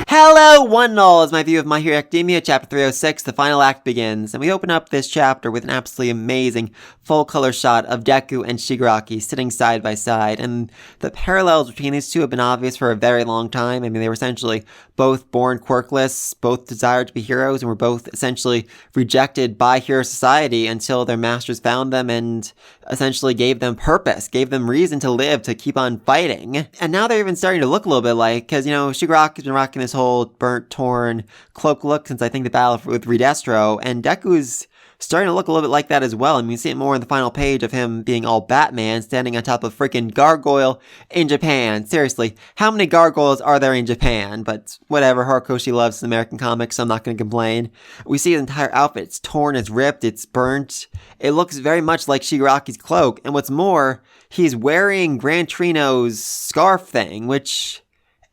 Hello, one and all, is my view of My Hero Academia, Chapter 306, the final act begins, and we open up this chapter with an absolutely amazing full-color shot of Deku and Shigaraki sitting side by side, and the parallels between these two have been obvious for a very long time. I mean, they were essentially both born quirkless, both desired to be heroes, and were both essentially rejected by hero society until their masters found them and essentially gave them purpose, gave them reason to live, to keep on fighting. And now they're even starting to look a little bit like, because, Shigaraki's been rocking this whole burnt, torn cloak look since I think the battle with Redestro, and Deku's starting to look a little bit like that as well. I mean, we see it more in the final page of him being all Batman, standing on top of freaking gargoyle in Japan. Seriously, how many gargoyles are there in Japan? But whatever, Horikoshi loves American comics, so I'm not going to complain. We see his entire outfit. It's torn, it's ripped, it's burnt. It looks very much like Shigaraki's cloak, and what's more, he's wearing Gran Torino's scarf thing, which...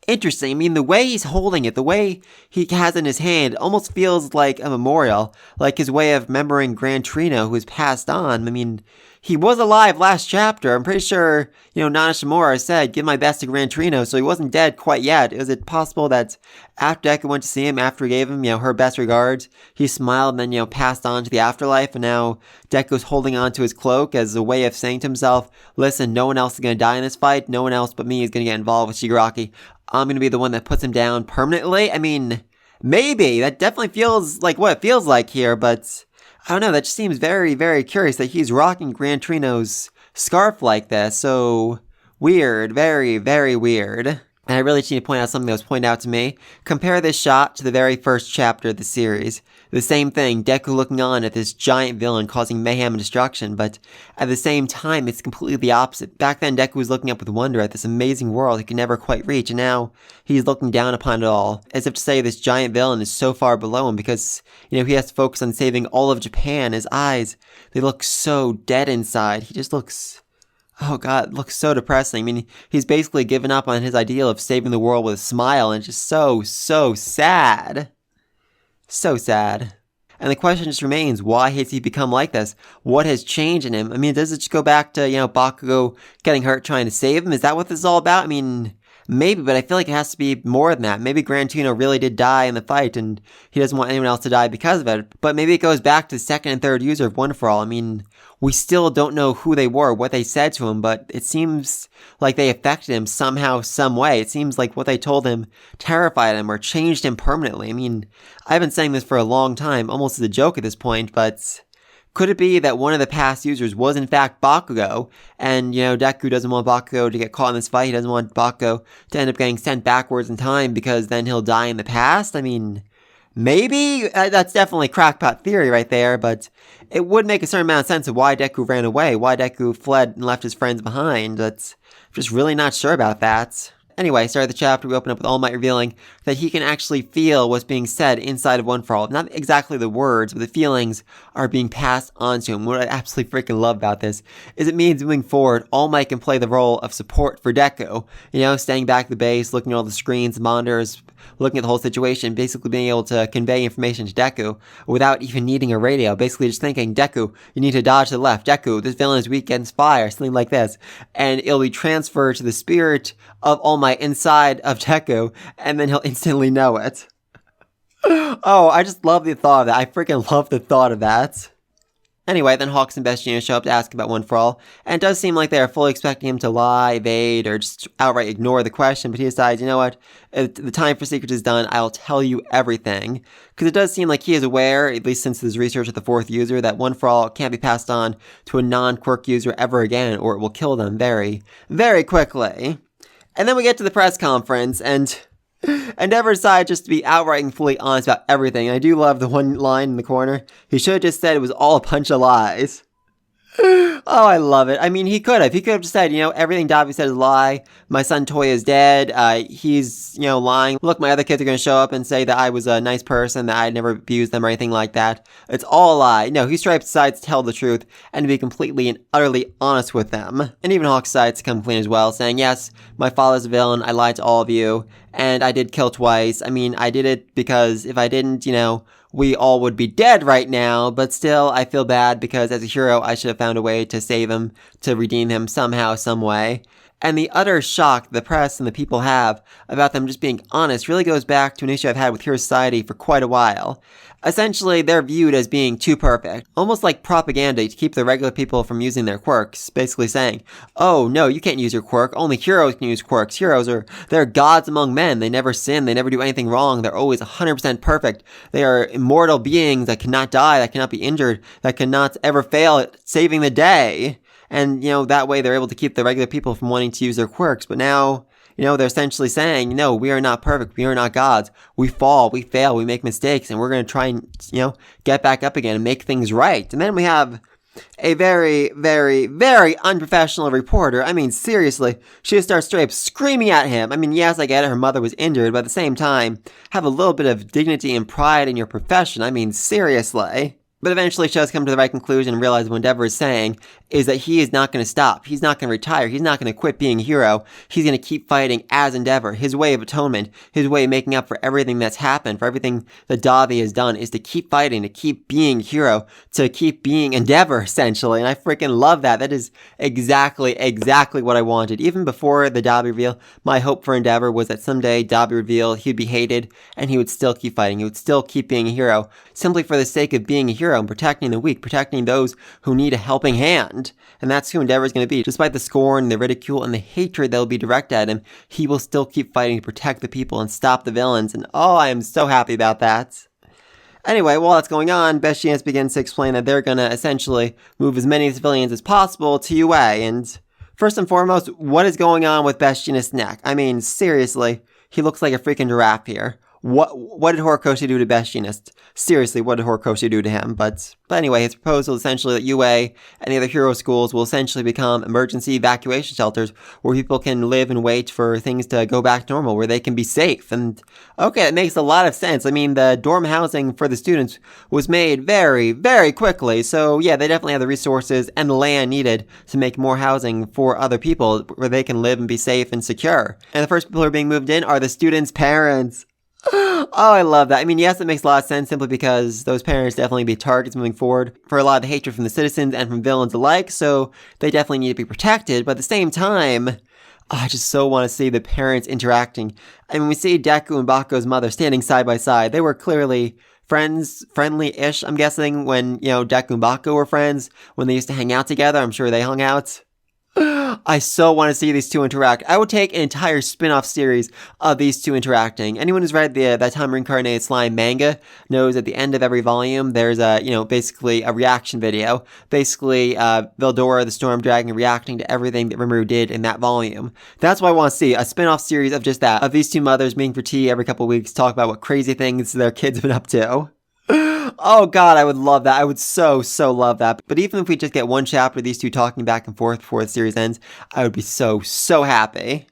interesting. I mean, the way he's holding it, the way he has it in his hand, almost feels like a memorial, like his way of remembering Gran Torino, who has passed on. I mean, he was alive last chapter. I'm pretty sure, Nana Shimura said, give my best to Gran Torino, so he wasn't dead quite yet. Is it possible that after Deku went to see him, after he gave him, her best regards, he smiled and then, passed on to the afterlife, and now Deku's holding on to his cloak as a way of saying to himself, listen, no one else is going to die in this fight, no one else but me is going to get involved with Shigaraki. I'm going to be the one that puts him down permanently? I mean, maybe. That definitely feels like what it feels like here, but I don't know. That just seems very, very curious that he's rocking Gran Torino's scarf like this. So weird. Very, very weird. And I really just need to point out something that was pointed out to me. Compare this shot to the very first chapter of the series. The same thing, Deku looking on at this giant villain causing mayhem and destruction, but at the same time, it's completely the opposite. Back then, Deku was looking up with wonder at this amazing world he could never quite reach, and now he's looking down upon it all, as if to say this giant villain is so far below him because, he has to focus on saving all of Japan. His eyes, they look so dead inside. He just looks... oh god, it looks so depressing. I mean, he's basically given up on his ideal of saving the world with a smile, and it's just so sad. So sad. And the question just remains, why has he become like this? What has changed in him? I mean, does it just go back to, Bakugo getting hurt trying to save him? Is that what this is all about? I mean, maybe, but I feel like it has to be more than that. Maybe Gran Torino really did die in the fight, and he doesn't want anyone else to die because of it. But maybe it goes back to the second and third user of One for All. I mean, we still don't know who they were, what they said to him, but it seems like they affected him somehow, some way. It seems like what they told him terrified him or changed him permanently. I mean, I've been saying this for a long time, almost as a joke at this point, but... could it be that one of the past users was in fact Bakugo, and, Deku doesn't want Bakugo to get caught in this fight, he doesn't want Bakugo to end up getting sent backwards in time because then he'll die in the past? I mean, maybe? That's definitely crackpot theory right there, but it would make a certain amount of sense of why Deku ran away, why Deku fled and left his friends behind, but I'm just really not sure about that. Anyway, start of the chapter, we open up with All Might revealing that he can actually feel what's being said inside of One for All. Not exactly the words, but the feelings are being passed on to him. What I absolutely freaking love about this is it means moving forward, All Might can play the role of support for Deku. Staying back at the base, looking at all the screens, monitors, looking at the whole situation, basically being able to convey information to Deku without even needing a radio. Basically just thinking, Deku, you need to dodge to the left. Deku, this villain is weak against fire, something like this. And it'll be transferred to the spirit of All Might inside of Deku, and then he'll instantly know it. Oh, I just love the thought of that. I freaking love the thought of that. Anyway, then Hawks and Best show up to ask about One for All, and it does seem like they are fully expecting him to lie, evade, or just outright ignore the question, but he decides, you know what, if the time for secrets is done, I'll tell you everything. Because it does seem like he is aware, at least since his research with the fourth user, that One for All can't be passed on to a non-quirk user ever again, or it will kill them very, very quickly. And then we get to the press conference, and Endeavor decided just to be outright and fully honest about everything. And I do love the one line in the corner. He should have just said it was all a bunch of lies. Oh, I love it. I mean, he could have. He could have just said, everything Davi said is a lie. My son Toya is dead. He's, lying. Look, my other kids are going to show up and say that I was a nice person, that I'd never abused them or anything like that. It's all a lie. No, he straight up decides to tell the truth and to be completely and utterly honest with them. And even Hawk decides to come clean as well, saying, yes, my father's a villain. I lied to all of you. And I did kill twice. I mean, I did it because if I didn't, we all would be dead right now, but still, I feel bad because as a hero, I should have found a way to save him, to redeem him somehow, some way. And the utter shock the press and the people have about them just being honest really goes back to an issue I've had with Hero Society for quite a while. Essentially, they're viewed as being too perfect, almost like propaganda to keep the regular people from using their quirks, basically saying, oh, no, you can't use your quirk, only heroes can use quirks. They're gods among men, they never sin, they never do anything wrong, they're always 100% perfect. They are immortal beings that cannot die, that cannot be injured, that cannot ever fail at saving the day. And, that way they're able to keep the regular people from wanting to use their quirks. But now, they're essentially saying, no, we are not perfect. We are not gods. We fall, we fail, we make mistakes, and we're going to try and, get back up again and make things right. And then we have a very, very, very unprofessional reporter. I mean, seriously, she just starts straight up screaming at him. I mean, yes, I get it, her mother was injured, but at the same time, have a little bit of dignity and pride in your profession. I mean, seriously. But eventually she does come to the right conclusion and realize what Endeavor is saying is that he is not going to stop. He's not going to retire. He's not going to quit being a hero. He's going to keep fighting as Endeavor. His way of atonement, his way of making up for everything that's happened, for everything that Davi has done, is to keep fighting, to keep being a hero, to keep being Endeavor, essentially. And I freaking love that. That is exactly what I wanted. Even before the Dabi reveal, my hope for Endeavor was that someday Dabi reveal, he'd be hated, and he would still keep fighting. He would still keep being a hero, simply for the sake of being a hero and protecting the weak, protecting those who need a helping hand. And that's who Endeavor is going to be. Despite the scorn, the ridicule, and the hatred that will be directed at him, he will still keep fighting to protect the people and stop the villains. And oh, I am so happy about that. Anyway, while that's going on, Beshinas begins to explain that they're going to essentially move as many civilians as possible to UA. And first and foremost, what is going on with Beshinas' neck? I mean, seriously, he looks like a freaking giraffe here. What did Horikoshi do to Beshinas? Seriously, what did Horikoshi do to him? But anyway, his proposal is essentially that UA and the other hero schools will essentially become emergency evacuation shelters where people can live and wait for things to go back to normal, where they can be safe. And okay, it makes a lot of sense. I mean, the dorm housing for the students was made very, very quickly. So yeah, they definitely have the resources and the land needed to make more housing for other people where they can live and be safe and secure. And the first people who are being moved in are the students' parents. Oh, I love that. I mean, yes, it makes a lot of sense simply because those parents definitely be targets moving forward for a lot of the hatred from the citizens and from villains alike, so they definitely need to be protected. But at the same time, I just so want to see the parents interacting. I mean, we see Deku and Baku's mother standing side by side. They were clearly friendly-ish, I'm guessing, when, Deku and Baku were friends, when they used to hang out together. I'm sure they hung out. I so want to see these two interact. I would take an entire spin-off series of these two interacting. Anyone who's read That Time Reincarnated Slime manga knows at the end of every volume, there's basically a reaction video. Basically, Veldora, the Storm Dragon, reacting to everything that Rimuru did in that volume. That's what I want to see, a spin-off series of just that, of these two mothers meeting for tea every couple of weeks, talk about what crazy things their kids have been up to. Oh god, I would love that. I would so love that. But even if we just get one chapter of these two talking back and forth before the series ends, I would be so happy.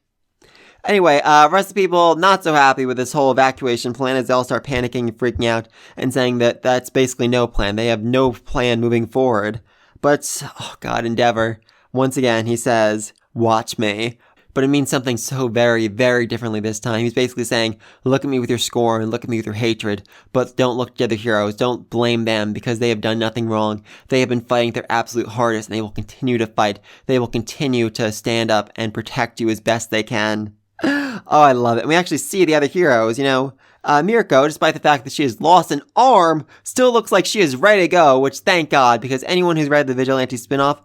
Anyway, rest of the people not so happy with this whole evacuation plan as they all start panicking and freaking out and saying that that's basically no plan. They have no plan moving forward. But, oh god, Endeavor, once again, he says, watch me. But it means something so very, very differently this time. He's basically saying, look at me with your scorn, look at me with your hatred, but don't look at the other heroes, don't blame them because they have done nothing wrong. They have been fighting their absolute hardest and they will continue to fight. They will continue to stand up and protect you as best they can. Oh, I love it. And we actually see the other heroes, Mirko, despite the fact that she has lost an arm, still looks like she is ready to go, which thank God, because anyone who's read the Vigilante spinoff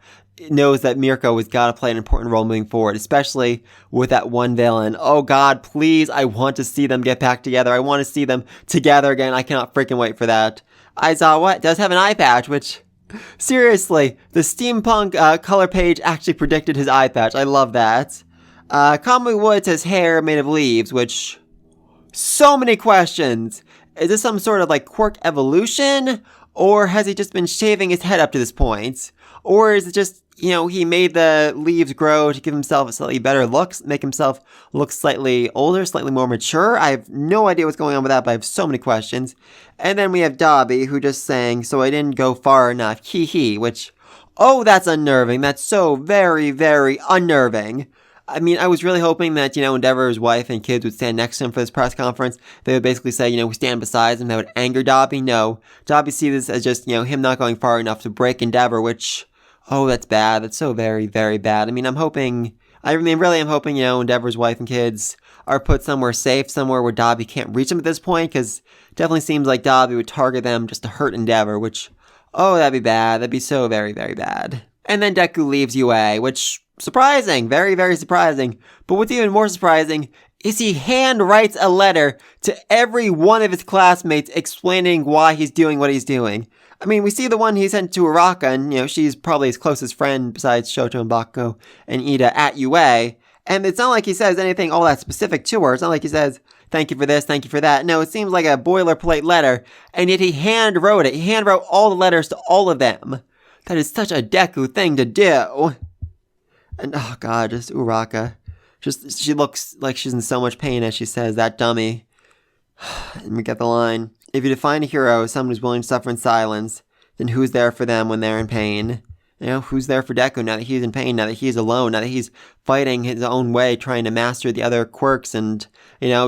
knows that Mirko has got to play an important role moving forward, especially with that one villain. Oh god, please, I want to see them get back together. I want to see them together again. I cannot freaking wait for that. Aizawa does have an eye patch, which, seriously, the steampunk color page actually predicted his eye patch. I love that. Kamui Woods has hair made of leaves, which, so many questions. Is this some sort of quirk evolution? Or has he just been shaving his head up to this point? Or is it just, he made the leaves grow to give himself a slightly better look, make himself look slightly older, slightly more mature? I have no idea what's going on with that, but I have so many questions. And then we have Dabi, who just saying, so I didn't go far enough, hee, which, oh, that's unnerving. That's so very, very unnerving. I mean, I was really hoping that, Endeavor's wife and kids would stand next to him for this press conference. They would basically say, we stand beside him. That would anger Dabi. No. Dabi sees this as just, him not going far enough to break Endeavor, which, oh, that's bad. That's so very, very bad. I mean, I'm hoping I mean, really, I'm hoping, Endeavor's wife and kids are put somewhere safe, somewhere where Dobby can't reach them at this point, because it definitely seems like Dobby would target them just to hurt Endeavor, which, oh, that'd be bad. That'd be so very, very bad. And then Deku leaves UA, which, surprising, very, very surprising. But what's even more surprising is he hand writes a letter to every one of his classmates explaining why he's doing what he's doing. I mean, we see the one he sent to Uraka, and, she's probably his closest friend besides Shoto and Bakugo and Ida at UA. And it's not like he says anything all that specific to her. It's not like he says, thank you for this, thank you for that. No, it seems like a boilerplate letter, and yet he hand wrote it. He hand wrote all the letters to all of them. That is such a Deku thing to do. And, oh god, just Uraka. She looks like she's in so much pain as she says, that dummy. And we get the line. If you define a hero as someone who's willing to suffer in silence, then who's there for them when they're in pain? Who's there for Deku now that he's in pain, now that he's alone, now that he's fighting his own way, trying to master the other quirks and,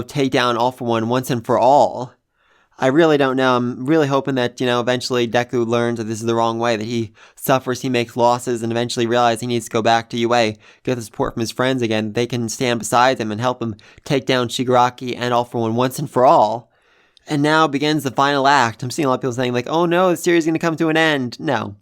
take down All For One once and for all? I really don't know. I'm really hoping that, eventually Deku learns that this is the wrong way, that he suffers, he makes losses, and eventually realizes he needs to go back to UA, get the support from his friends again. They can stand beside him and help him take down Shigaraki and All For One once and for all. And now begins the final act. I'm seeing a lot of people saying, like, oh no, the series is going to come to an end. No,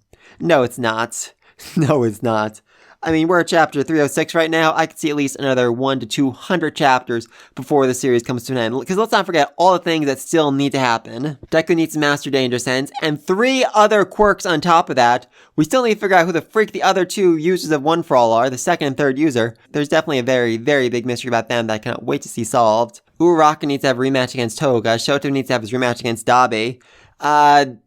it's not. No, it's not. I mean, we're at chapter 306 right now. I could see at least another 100 to 200 chapters before the series comes to an end. Because let's not forget all the things that still need to happen. Deku needs to master Danger Sense, and 3 other quirks on top of that. We still need to figure out who the freak the other 2 users of One For All are, the second and third user. There's definitely a very, very big mystery about them that I cannot wait to see solved. Uraraka needs to have a rematch against Toga. Shoto needs to have his rematch against Dabi.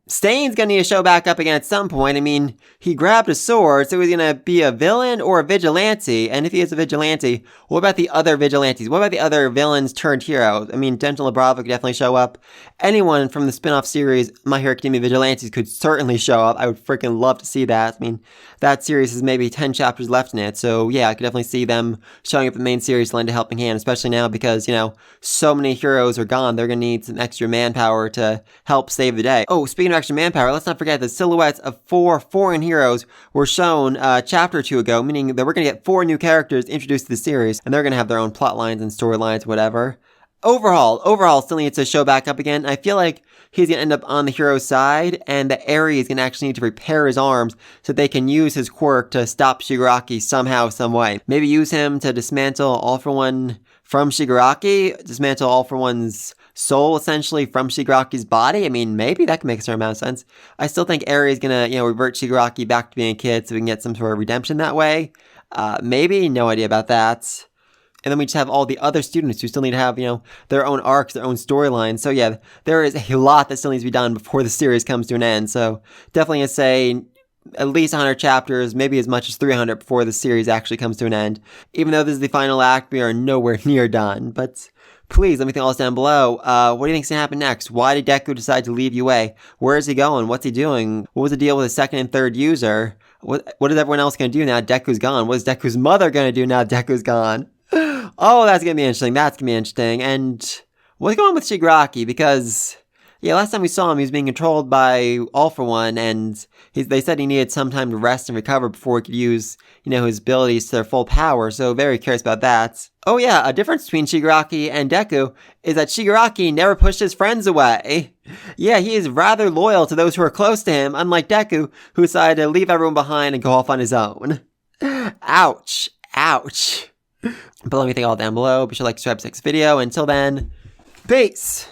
Stain's gonna need to show back up again at some point. I mean, he grabbed a sword, so he's gonna be a villain or a vigilante. And if he is a vigilante, what about the other vigilantes? What about the other villains turned heroes? I mean, Dental Bravo could definitely show up. Anyone from the spin-off series, My Hero Academia Vigilantes, could certainly show up. I would freaking love to see that. I mean, that series has maybe 10 chapters left in it, so yeah, I could definitely see them showing up in the main series to lend a helping hand, especially now because, so many heroes are gone. They're gonna need some extra manpower to help save the day. Oh, speaking of extra manpower, let's not forget the silhouettes of 4 foreign heroes were shown a chapter or 2 ago, meaning that we're going to get 4 new characters introduced to the series, and they're going to have their own plot lines and storylines, whatever. Overhaul still needs to show back up again. I feel like he's going to end up on the hero's side, and that Eri is going to actually need to repair his arms so they can use his quirk to stop Shigaraki somehow, some way. Maybe use him to dismantle All For One from Shigaraki, dismantle All For One's soul, essentially, from Shigaraki's body. I mean, maybe that can make a certain amount of sense. I still think Eri is gonna, revert Shigaraki back to being a kid so we can get some sort of redemption that way. Maybe, no idea about that. And then we just have all the other students who still need to have, their own arcs, their own storylines. So yeah, there is a lot that still needs to be done before the series comes to an end. So definitely gonna say at least 100 chapters, maybe as much as 300 before the series actually comes to an end. Even though this is the final act, we are nowhere near done. But please, let me know all this down below. What do you think's gonna happen next? Why did Deku decide to leave UA? Where is he going? What's he doing? What was the deal with the second and third user? What is everyone else gonna do now Deku's gone? What is Deku's mother gonna do now Deku's gone? Oh, that's gonna be interesting. That's gonna be interesting. And what's going on with Shigaraki? Because yeah, last time we saw him, he was being controlled by All For One, and they said he needed some time to rest and recover before he could use, his abilities to their full power, so very curious about that. Oh yeah, a difference between Shigaraki and Deku is that Shigaraki never pushed his friends away. Yeah, he is rather loyal to those who are close to him, unlike Deku, who decided to leave everyone behind and go off on his own. Ouch. Ouch. But let me think all down below. Be sure to like, subscribe to this video. Until then, peace!